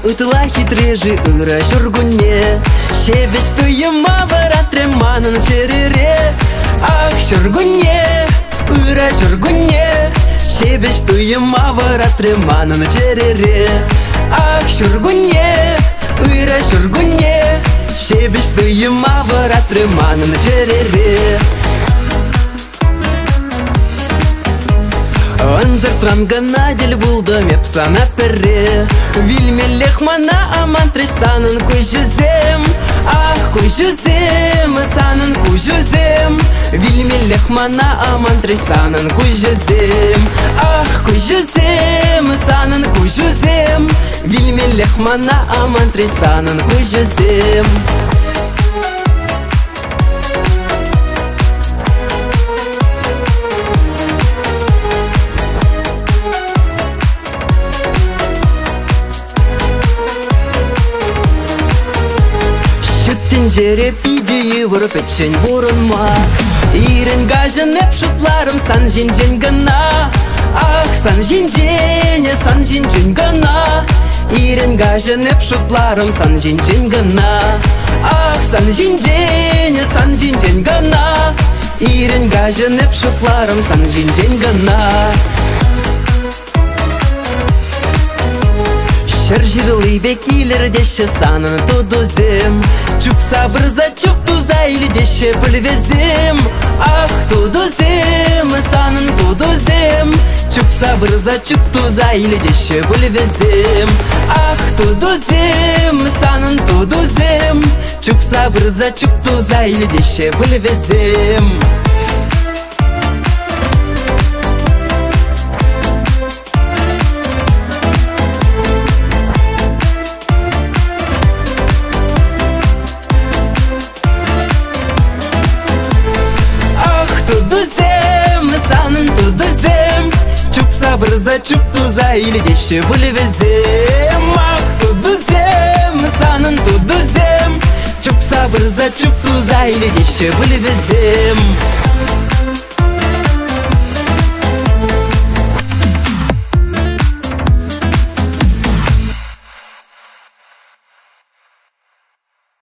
Утла хитрежи ыра шургуне, шебеш туема варатреманын черере. Ах, шургуне, ыра шургуне, шебеш туема варатреманын черере. Ах, шургуне, ыра шургуне, шебеш туема варатреманын черере. Анзар трангана дел булдым епсана перре, вильмелех мана аман тресанын кujuzem. Ах, кujuzem, санын кujuzem, вильмелех мана аман тресанын кujuzem. Ах, кujuzem, санын кujuzem, вильмелех мана аман тресанын кujuzem. Тенгере пиди вор печень бурунма, ирен гажен еп шутларым сан жинжен гана. Ах, сан жинжен гана, ирен гажен еп шутларым сан жинжен гана. Ах, сан жинжен гана, ирен гажен еп шутларым сан жинжен гана. Шаржировый бек илер деше санын тудузем, чуп сабрза чуп туза или деше пульвезем. Ах, тудузем, санын тудузем, чуп сабрза чуп туза или деше пульвезем. Ах, тудузем, санын тудузем, чуп сабрза чуп туза или деше пульвезем. Брза чуп туза или деше пульвезем. Ах, тудузем, санын тудузем, чуп сабрза чуп туза или деше пульвезем.